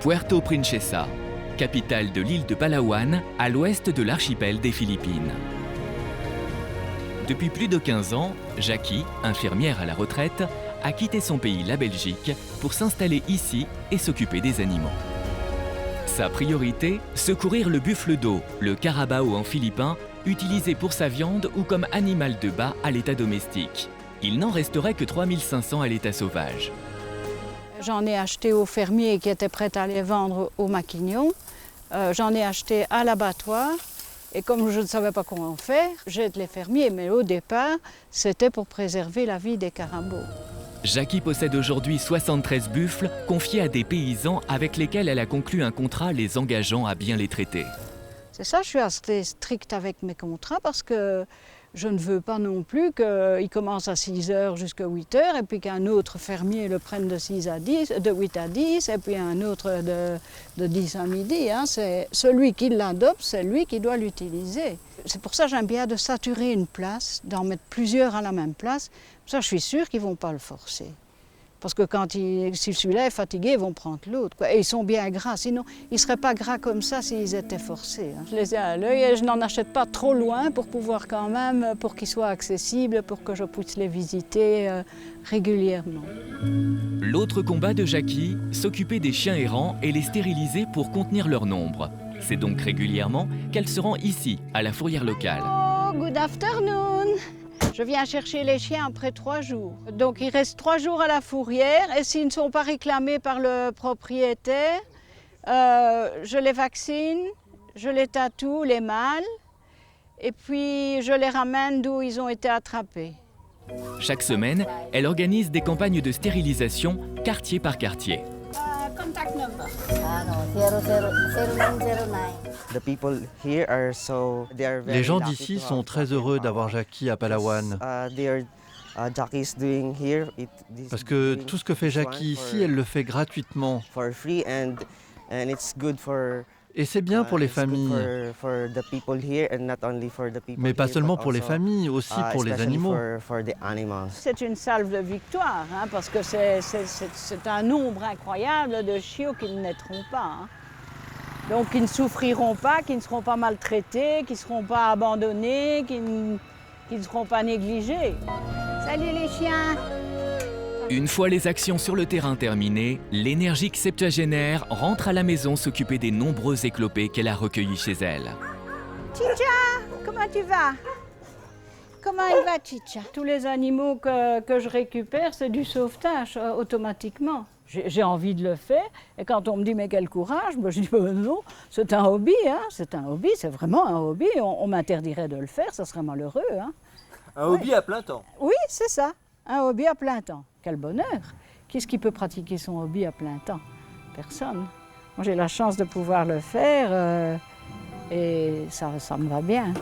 Puerto Princesa, capitale de l'île de Palawan, à l'ouest de l'archipel des Philippines. Depuis plus de 15 ans, Jackie, infirmière à la retraite, a quitté son pays, la Belgique, pour s'installer ici et s'occuper des animaux. Sa priorité, secourir le buffle d'eau, le carabao en philippin, utilisé pour sa viande ou comme animal de bât à l'état domestique. Il n'en resterait que 3500 à l'état sauvage. J'en ai acheté aux fermiers qui étaient prêts à les vendre au maquignon. J'en ai acheté à l'abattoir. Et comme je ne savais pas comment faire, j'aide les fermiers. Mais au départ, c'était pour préserver la vie des carabos. Jackie possède aujourd'hui 73 buffles confiés à des paysans avec lesquels elle a conclu un contrat les engageant à bien les traiter. C'est ça, je suis assez stricte avec mes contrats parce que je ne veux pas non plus qu'il commence à 6 h jusqu'à 8 h et puis qu'un autre fermier le prenne de 8 à 10 et puis un autre de 10 à midi. Hein. C'est celui qui l'adopte, c'est lui qui doit l'utiliser. C'est pour ça que j'aime bien de saturer une place, d'en mettre plusieurs à la même place. Ça, je suis sûre qu'ils ne vont pas le forcer. Parce que si celui-là est fatigué, ils vont prendre l'autre. Et ils sont bien gras, sinon ils ne seraient pas gras comme ça s'ils étaient forcés. Je les ai à l'œil et je n'en achète pas trop loin pour pouvoir quand même, pour qu'ils soient accessibles, pour que je puisse les visiter régulièrement. L'autre combat de Jackie, s'occuper des chiens errants et les stériliser pour contenir leur nombre. C'est donc régulièrement qu'elle se rend ici, à la fourrière locale. Oh, good afternoon! Je viens chercher les chiens après 3 jours. Donc ils restent 3 jours à la fourrière et s'ils ne sont pas réclamés par le propriétaire, je les vaccine, je les tatoue, les mâles, et puis je les ramène d'où ils ont été attrapés. Chaque semaine, elle organise des campagnes de stérilisation quartier par quartier. Contact number. 0909. Les gens d'ici sont très heureux d'avoir Jackie à Palawan. Parce que tout ce que fait Jackie ici, elle le fait gratuitement. Et c'est bien pour les familles. Mais pas seulement pour les familles, aussi pour les animaux. C'est une salve de victoire, hein, parce que c'est un nombre incroyable de chiots qui ne naîtront pas. Hein. Donc qui ne souffriront pas, qui ne seront pas maltraités, qui ne seront pas abandonnés, qui ne seront pas négligés. Salut les chiens! Une fois les actions sur le terrain terminées, l'énergique septuagénaire rentre à la maison s'occuper des nombreux éclopés qu'elle a recueillis chez elle. Chicha, comment tu vas? Comment il va, Chicha? Tous les animaux que je récupère, c'est du sauvetage automatiquement. J'ai envie de le faire, et quand on me dit « mais quel courage », je dis « non, c'est un hobby, hein, c'est un hobby, c'est vraiment un hobby, on m'interdirait de le faire, ça serait malheureux. Hein. » Un hobby à plein temps? Oui, c'est ça, un hobby à plein temps. Quel bonheur! Qui est-ce qui peut pratiquer son hobby à plein temps? Personne. Moi j'ai la chance de pouvoir le faire et ça me va bien.